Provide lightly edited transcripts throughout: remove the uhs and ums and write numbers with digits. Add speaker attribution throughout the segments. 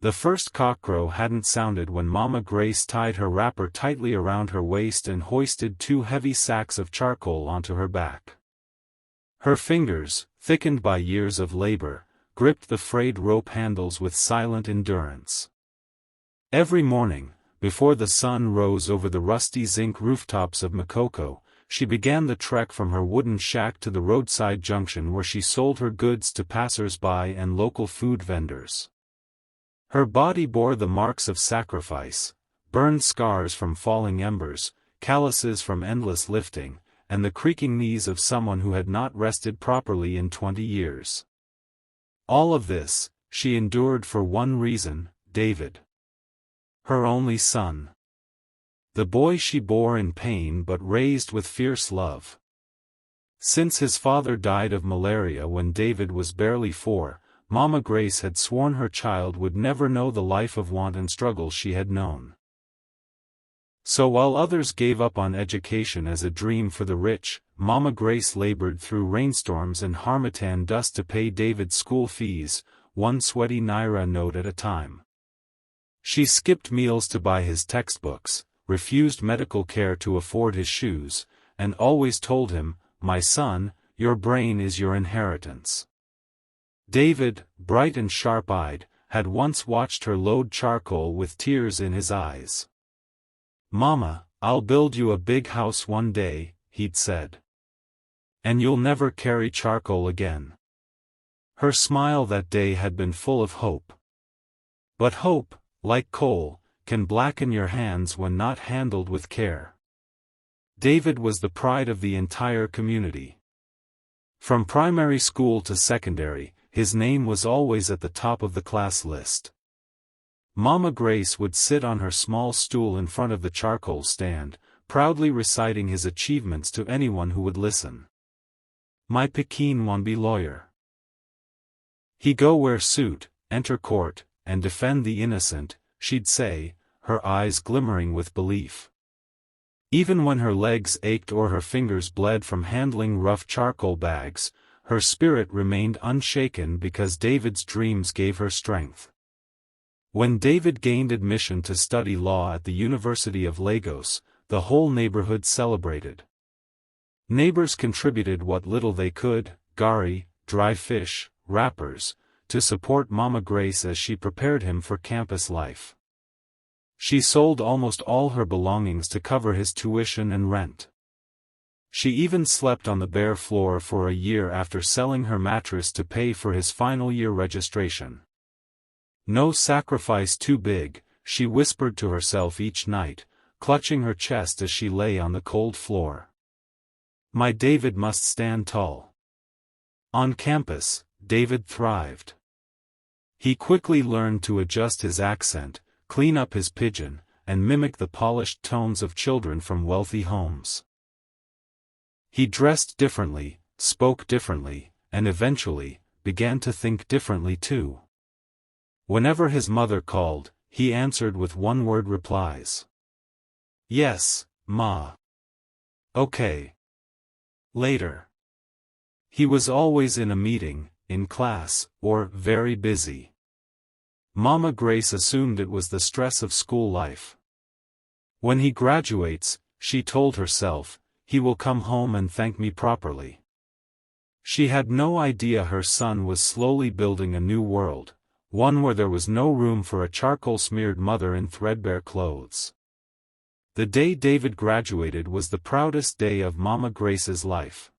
Speaker 1: The first cockcrow hadn't sounded when Mama Grace tied her wrapper tightly around her waist and hoisted 2 heavy sacks of charcoal onto her back. Her fingers, thickened by years of labor, gripped the frayed rope handles with silent endurance. Every morning, before the sun rose over the rusty zinc rooftops of Makoko, she began the trek from her wooden shack to the roadside junction where she sold her goods to passers-by and local food vendors. Her body bore the marks of sacrifice, burned scars from falling embers, calluses from endless lifting, and the creaking knees of someone who had not rested properly in 20 years. All of this, she endured for one reason: David. Her only son. The boy she bore in pain but raised with fierce love. Since his father died of malaria when David was barely 4, Mama Grace had sworn her child would never know the life of want and struggle she had known. So while others gave up on education as a dream for the rich, Mama Grace labored through rainstorms and harmattan dust to pay David's school fees, 1 sweaty naira note at a time. She skipped meals to buy his textbooks, refused medical care to afford his shoes, and always told him, "My son, your brain is your inheritance." David, bright and sharp-eyed, had once watched her load charcoal with tears in his eyes. "Mama, I'll build you a big house one day," he'd said. "And you'll never carry charcoal again." Her smile that day had been full of hope. But hope, like coal, can blacken your hands when not handled with care. David was the pride of the entire community. From primary school to secondary, his name was always at the top of the class list. Mama Grace would sit on her small stool in front of the charcoal stand, proudly reciting his achievements to anyone who would listen. "My Pekin wan be lawyer. He go wear suit, enter court, and defend the innocent," she'd say, her eyes glimmering with belief. Even when her legs ached or her fingers bled from handling rough charcoal bags, her spirit remained unshaken because David's dreams gave her strength. When David gained admission to study law at the University of Lagos, the whole neighborhood celebrated. Neighbors contributed what little they could, gari, dry fish, wrappers, to support Mama Grace as she prepared him for campus life. She sold almost all her belongings to cover his tuition and rent. She even slept on the bare floor for a year after selling her mattress to pay for his final year registration. "No sacrifice too big," she whispered to herself each night, clutching her chest as she lay on the cold floor. "My David must stand tall." On campus, David thrived. He quickly learned to adjust his accent, clean up his pidgin, and mimic the polished tones of children from wealthy homes. He dressed differently, spoke differently, and eventually, began to think differently too. Whenever his mother called, he answered with one-word replies. "Yes, Ma. Okay. Later." He was always in a meeting, in class, or very busy. Mama Grace assumed it was the stress of school life. "When he graduates," she told herself, "he will come home and thank me properly." She had no idea her son was slowly building a new world, one where there was no room for a charcoal-smeared mother in threadbare clothes. The day David graduated was the proudest day of Mama Grace's life.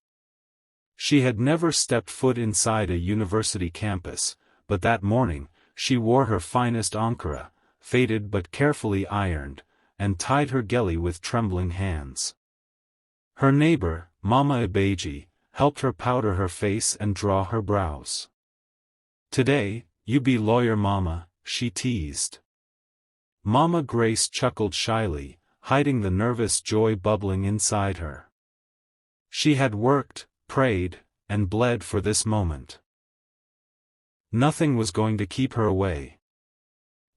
Speaker 1: She had never stepped foot inside a university campus, but that morning, she wore her finest ankara, faded but carefully ironed, and tied her geli with trembling hands. Her neighbor, Mama Ibeji, helped her powder her face and draw her brows. "Today, you be lawyer Mama," she teased. Mama Grace chuckled shyly, hiding the nervous joy bubbling inside her. She had worked, prayed, and bled for this moment. Nothing was going to keep her away.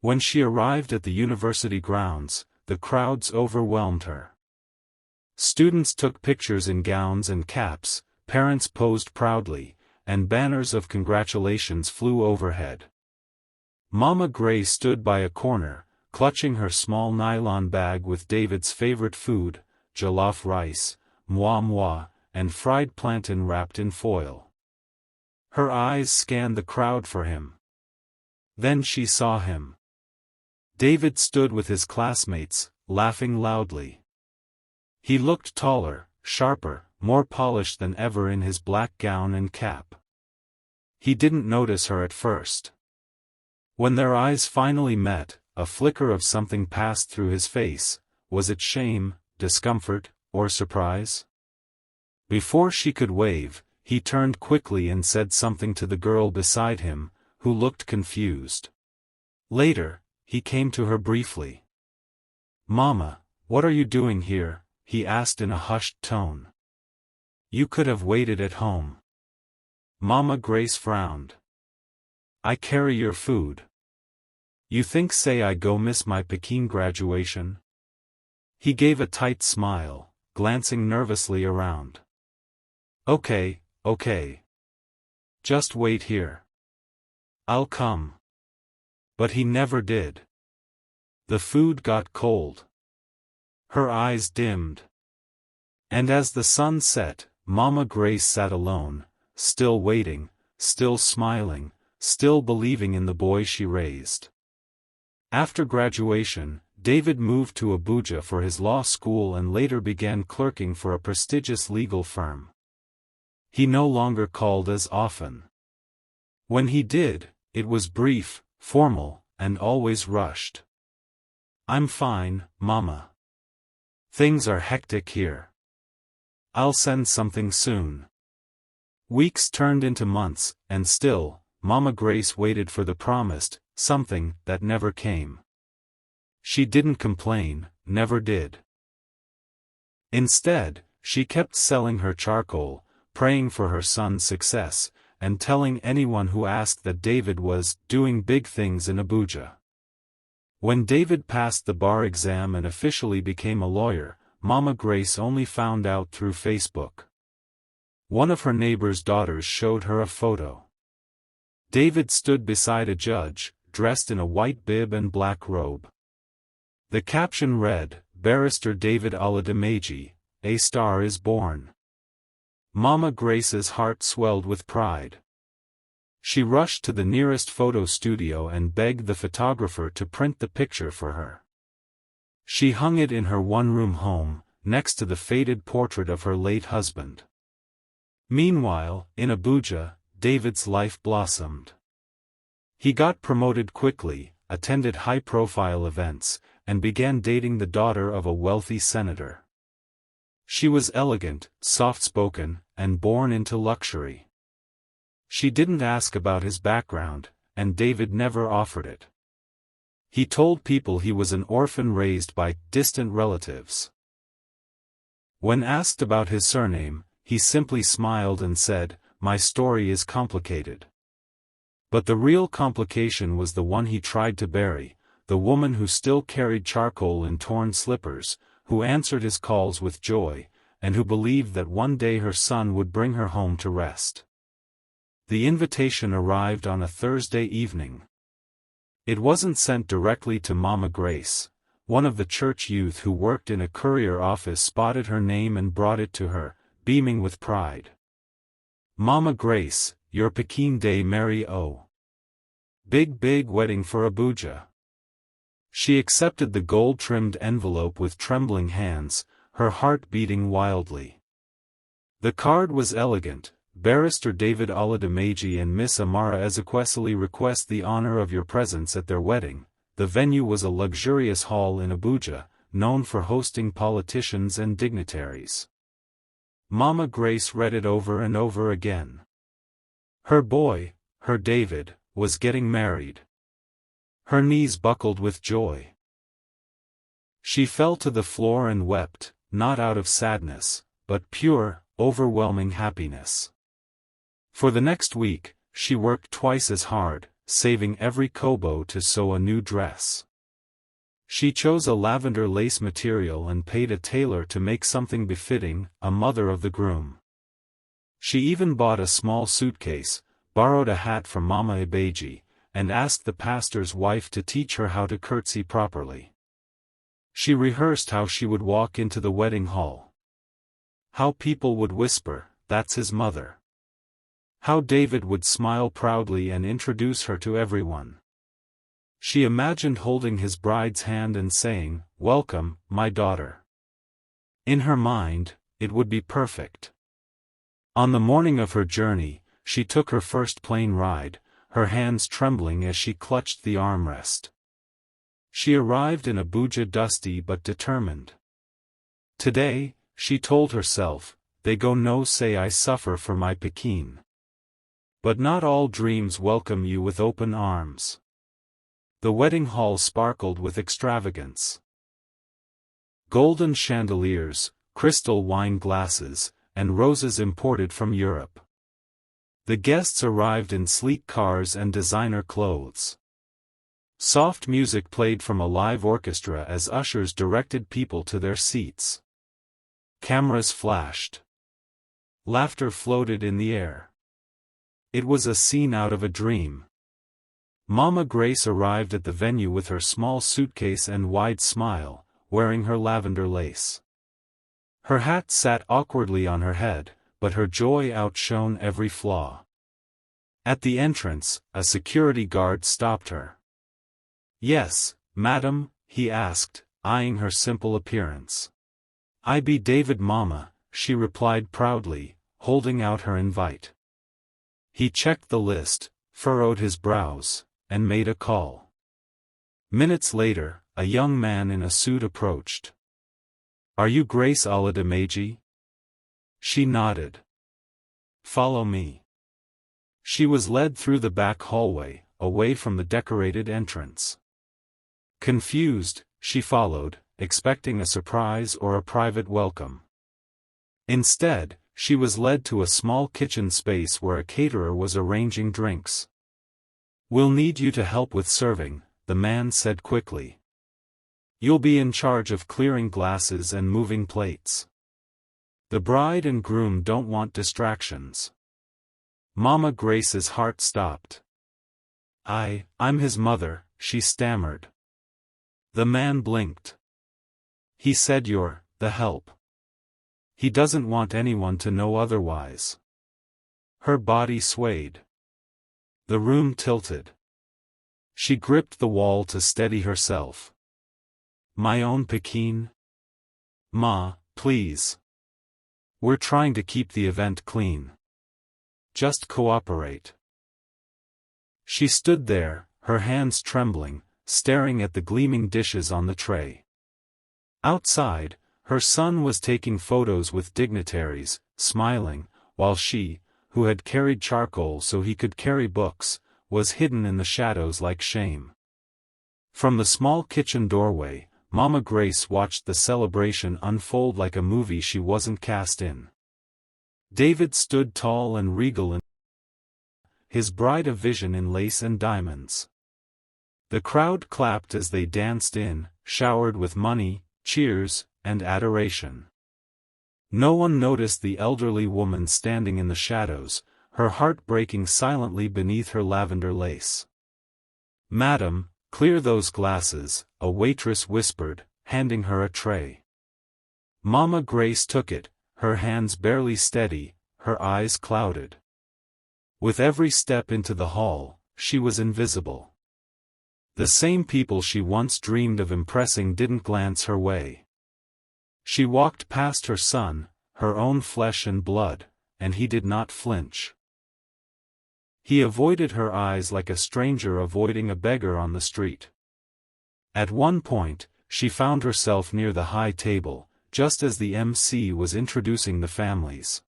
Speaker 1: When she arrived at the university grounds, the crowds overwhelmed her. Students took pictures in gowns and caps, parents posed proudly, and banners of congratulations flew overhead. Mama Gray stood by a corner, clutching her small nylon bag with David's favorite food, jollof rice, moi moi, and fried plantain wrapped in foil. Her eyes scanned the crowd for him. Then she saw him. David stood with his classmates, laughing loudly. He looked taller, sharper, more polished than ever in his black gown and cap. He didn't notice her at first. When their eyes finally met, a flicker of something passed through his face. Was it shame, discomfort, or surprise? Before she could wave, he turned quickly and said something to the girl beside him, who looked confused. Later, he came to her briefly. "Mama, what are you doing here?" he asked in a hushed tone. "You could have waited at home." Mama Grace frowned. "I carry your food. You think say I go miss my Peking graduation?" He gave a tight smile, glancing nervously around. Okay. Just wait here. I'll come." But he never did. The food got cold. Her eyes dimmed. And as the sun set, Mama Grace sat alone, still waiting, still smiling, still believing in the boy she raised. After graduation, David moved to Abuja for his law school and later began clerking for a prestigious legal firm. He no longer called as often. When he did, it was brief, formal, and always rushed. "I'm fine, Mama. Things are hectic here. I'll send something soon." Weeks turned into months, and still, Mama Grace waited for the promised something that never came. She didn't complain, never did. Instead, she kept selling her charcoal, praying for her son's success, and telling anyone who asked that David was doing big things in Abuja. When David passed the bar exam and officially became a lawyer, Mama Grace only found out through Facebook. One of her neighbor's daughters showed her a photo. David stood beside a judge, dressed in a white bib and black robe. The caption read, "Barrister David Oladimeji, a star is born." Mama Grace's heart swelled with pride. She rushed to the nearest photo studio and begged the photographer to print the picture for her. She hung it in her one-room home, next to the faded portrait of her late husband. Meanwhile, in Abuja, David's life blossomed. He got promoted quickly, attended high-profile events, and began dating the daughter of a wealthy senator. She was elegant, soft-spoken, and born into luxury. She didn't ask about his background, and David never offered it. He told people he was an orphan raised by distant relatives. When asked about his surname, he simply smiled and said, "My story is complicated." But the real complication was the one he tried to bury, the woman who still carried charcoal in torn slippers, who answered his calls with joy, and who believed that one day her son would bring her home to rest. The invitation arrived on a Thursday evening. It wasn't sent directly to Mama Grace. One of the church youth who worked in a courier office spotted her name and brought it to her, beaming with pride. "Mama Grace, your Peking Day Mary O. Big wedding for Abuja." She accepted the gold-trimmed envelope with trembling hands, her heart beating wildly. The card was elegant. "Barrister David Oladimeji and Miss Amara Ezekwesili request the honor of your presence at their wedding." The venue was a luxurious hall in Abuja, known for hosting politicians and dignitaries. Mama Grace read it over and over again. Her boy, her David, was getting married. Her knees buckled with joy. She fell to the floor and wept, not out of sadness, but pure, overwhelming happiness. For the next week, she worked twice as hard, saving every kobo to sew a new dress. She chose a lavender lace material and paid a tailor to make something befitting a mother of the groom. She even bought a small suitcase, borrowed a hat from Mama Ibeji, and asked the pastor's wife to teach her how to curtsy properly. She rehearsed how she would walk into the wedding hall. How people would whisper, "That's his mother." How David would smile proudly and introduce her to everyone. She imagined holding his bride's hand and saying, "Welcome, my daughter." In her mind, it would be perfect. On the morning of her journey, she took her first plane ride, her hands trembling as she clutched the armrest. She arrived in Abuja dusty but determined. Today, she told herself, they go no say I suffer for my Pekin. But not all dreams welcome you with open arms. The wedding hall sparkled with extravagance. Golden chandeliers, crystal wine glasses, and roses imported from Europe. The guests arrived in sleek cars and designer clothes. Soft music played from a live orchestra as ushers directed people to their seats. Cameras flashed. Laughter floated in the air. It was a scene out of a dream. Mama Grace arrived at the venue with her small suitcase and wide smile, wearing her lavender lace. Her hat sat awkwardly on her head, but her joy outshone every flaw. At the entrance, a security guard stopped her. "Yes, madam," he asked, eyeing her simple appearance. "I be David Mama," she replied proudly, holding out her invite. He checked the list, furrowed his brows, and made a call. Minutes later, a young man in a suit approached. "Are you Grace Oladimeji?" She nodded. "Follow me." She was led through the back hallway, away from the decorated entrance. Confused, she followed, expecting a surprise or a private welcome. Instead, she was led to a small kitchen space where a caterer was arranging drinks. "We'll need you to help with serving," the man said quickly. "You'll be in charge of clearing glasses and moving plates. The bride and groom don't want distractions." Mama Grace's heart stopped. I'm his mother," she stammered. The man blinked. "He said you're the help. He doesn't want anyone to know otherwise." Her body swayed. The room tilted. She gripped the wall to steady herself. "My own Pekin? Ma, please. We're trying to keep the event clean. Just cooperate." She stood there, her hands trembling, staring at the gleaming dishes on the tray. Outside, her son was taking photos with dignitaries, smiling, while she, who had carried charcoal so he could carry books, was hidden in the shadows like shame. From the small kitchen doorway, Mama Grace watched the celebration unfold like a movie she wasn't cast in. David stood tall and regal, his bride a vision in lace and diamonds. The crowd clapped as they danced in, showered with money, cheers, and adoration. No one noticed the elderly woman standing in the shadows, her heart breaking silently beneath her lavender lace. "Madam, clear those glasses," a waitress whispered, handing her a tray. Mama Grace took it, her hands barely steady, her eyes clouded. With every step into the hall, she was invisible. The same people she once dreamed of impressing didn't glance her way. She walked past her son, her own flesh and blood, and he did not flinch. He avoided her eyes like a stranger avoiding a beggar on the street. At one point, she found herself near the high table, just as the MC was introducing the families.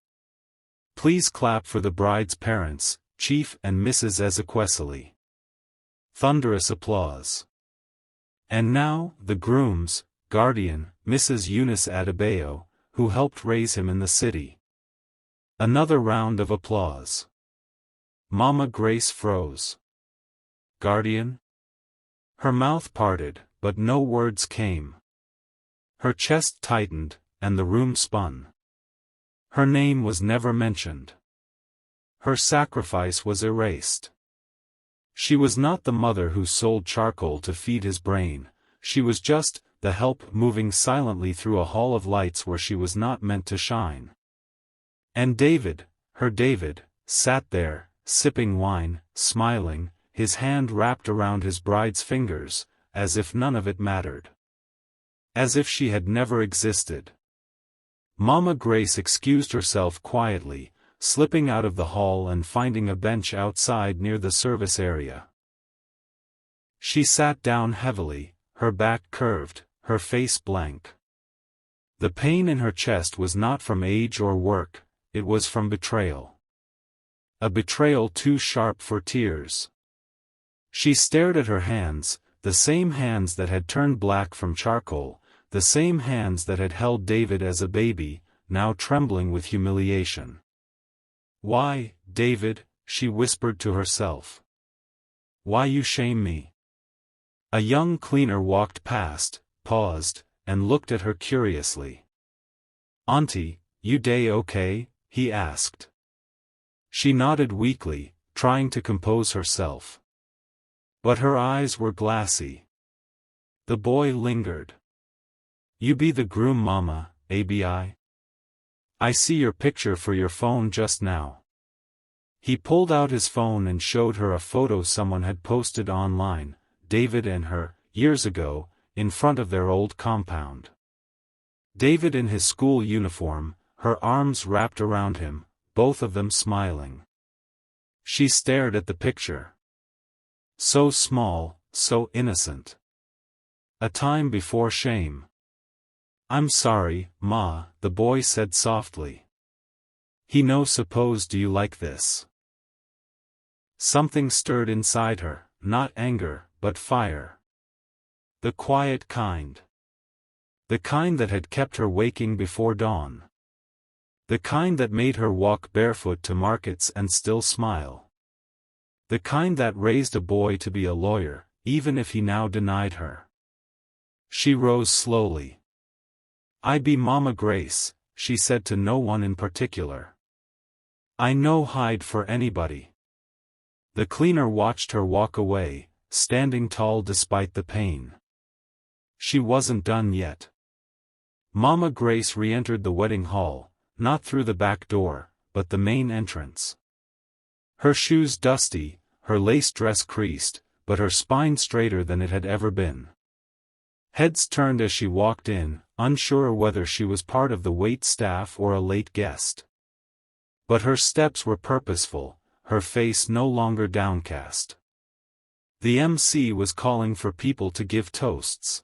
Speaker 1: "Please clap for the bride's parents, Chief and Mrs. Ezekwesili." Thunderous applause. "And now, the groom's guardian, Mrs. Eunice Adebayo, who helped raise him in the city." Another round of applause. Mama Grace froze. "Guardian?" Her mouth parted, but no words came. Her chest tightened, and the room spun. Her name was never mentioned. Her sacrifice was erased. She was not the mother who sold charcoal to feed his brain, she was just the help moving silently through a hall of lights where she was not meant to shine. And David, her David, sat there, sipping wine, smiling, his hand wrapped around his bride's fingers, as if none of it mattered. As if she had never existed. Mama Grace excused herself quietly, slipping out of the hall and finding a bench outside near the service area. She sat down heavily, her back curved, her face blank. The pain in her chest was not from age or work, it was from betrayal. A betrayal too sharp for tears. She stared at her hands, the same hands that had turned black from charcoal, the same hands that had held David as a baby, now trembling with humiliation. "Why, David," she whispered to herself. "Why you shame me?" A young cleaner walked past, paused, and looked at her curiously. "Auntie, you day okay?" he asked. She nodded weakly, trying to compose herself. But her eyes were glassy. The boy lingered. "You be the groom, Mama, abi? I see your picture for your phone just now." He pulled out his phone and showed her a photo someone had posted online, David and her, years ago, in front of their old compound. David in his school uniform, her arms wrapped around him, both of them smiling. She stared at the picture. So small, so innocent. A time before shame. "I'm sorry, Ma," the boy said softly. "He no suppose do you like this?" Something stirred inside her, not anger, but fire. The quiet kind. The kind that had kept her waking before dawn. The kind that made her walk barefoot to markets and still smile. The kind that raised a boy to be a lawyer, even if he now denied her. She rose slowly. "I be Mama Grace," she said to no one in particular. "I no hide for anybody." The cleaner watched her walk away, standing tall despite the pain. She wasn't done yet. Mama Grace re-entered the wedding hall, not through the back door, but the main entrance. Her shoes dusty, her lace dress creased, but her spine straighter than it had ever been. Heads turned as she walked in, unsure whether she was part of the wait staff or a late guest. But her steps were purposeful, her face no longer downcast. The MC was calling for people to give toasts.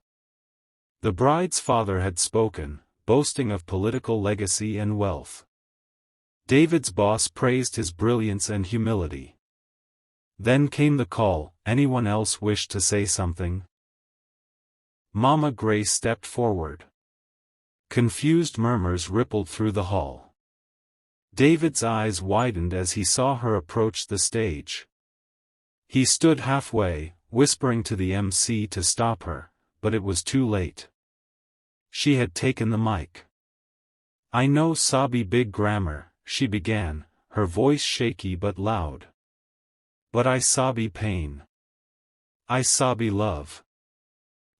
Speaker 1: The bride's father had spoken, boasting of political legacy and wealth. David's boss praised his brilliance and humility. Then came the call. Anyone else wish to say something? Mama Grace stepped forward. Confused murmurs rippled through the hall. David's eyes widened as he saw her approach the stage. He stood halfway, whispering to the MC to stop her, but it was too late. She had taken the mic. "I know sabi big grammar," she began, her voice shaky but loud. "But I sabi pain. I sabi love.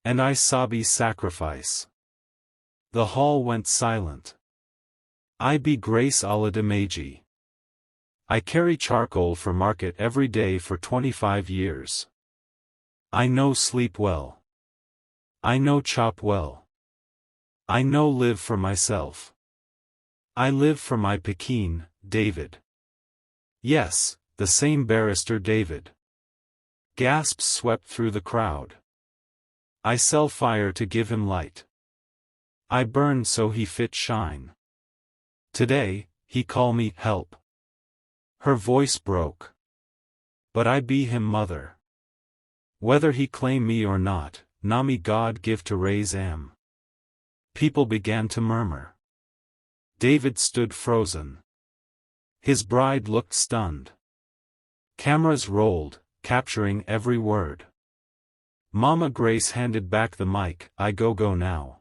Speaker 1: And I sabi sacrifice." The hall went silent. "I be Grace Aladimeji. I carry charcoal for market every day for 25 years. I know sleep well. I know chop well. I know live for myself. I live for my Pekin, David. Yes, the same barrister David." Gasps swept through the crowd. "I sell fire to give him light. I burn so he fit shine. Today, he call me help." Her voice broke. "But I be him mother. Whether he claim me or not, Nami God give to raise am." People began to murmur. David stood frozen. His bride looked stunned. Cameras rolled, capturing every word. Mama Grace handed back the mic. "I go now.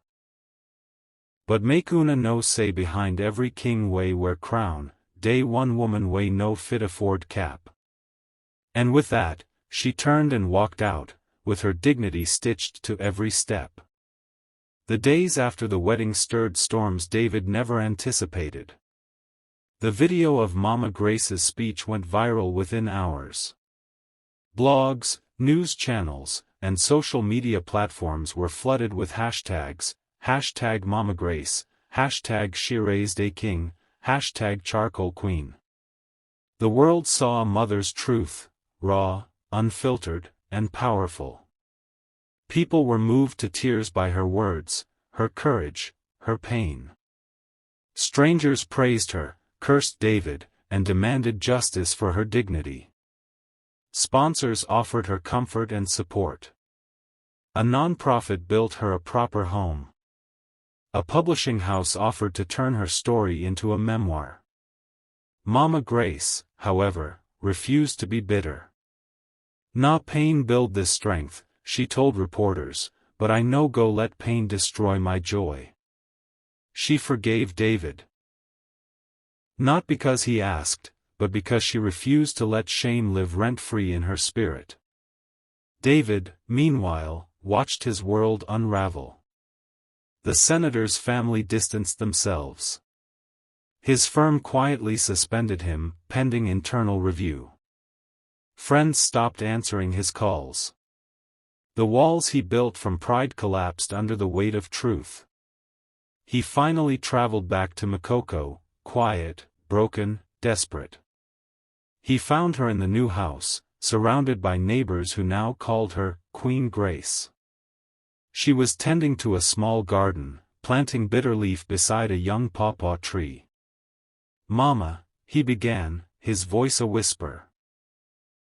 Speaker 1: But make una no say behind every king way wear crown, day one woman way no fit afford cap." And with that, she turned and walked out, with her dignity stitched to every step. The days after the wedding stirred storms David never anticipated. The video of Mama Grace's speech went viral within hours. Blogs, news channels, and social media platforms were flooded with hashtags, #MamaGrace, #SheRaisedAKing, #CharcoalQueen. The world saw a mother's truth, raw, unfiltered, and powerful. People were moved to tears by her words, her courage, her pain. Strangers praised her, cursed David, and demanded justice for her dignity. Sponsors offered her comfort and support. A non-profit built her a proper home. A publishing house offered to turn her story into a memoir. Mama Grace, however, refused to be bitter. "Nah, pain build this strength," she told reporters, "but I no go let pain destroy my joy." She forgave David. Not because he asked, but because she refused to let shame live rent-free in her spirit. David, meanwhile, watched his world unravel. The senator's family distanced themselves. His firm quietly suspended him, pending internal review. Friends stopped answering his calls. The walls he built from pride collapsed under the weight of truth. He finally traveled back to Makoko, quiet, broken, desperate. He found her in the new house, surrounded by neighbors who now called her Queen Grace. She was tending to a small garden, planting bitterleaf beside a young pawpaw tree. "Mama," he began, his voice a whisper.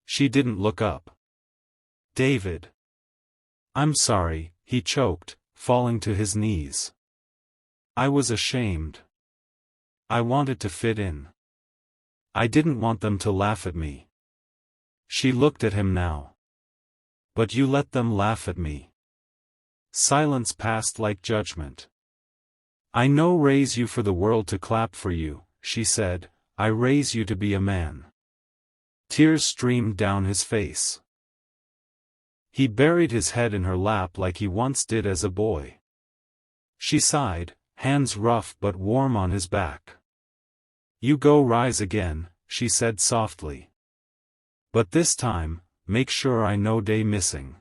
Speaker 1: She didn't look up. "David." "I'm sorry," he choked, falling to his knees. "I was ashamed. I wanted to fit in. I didn't want them to laugh at me." She looked at him now. "But you let them laugh at me." Silence passed like judgment. "I no raise you for the world to clap for you," she said, "I raise you to be a man." Tears streamed down his face. He buried his head in her lap like he once did as a boy. She sighed, hands rough but warm on his back. "You go rise again," she said softly. "But this time, make sure I no day missing."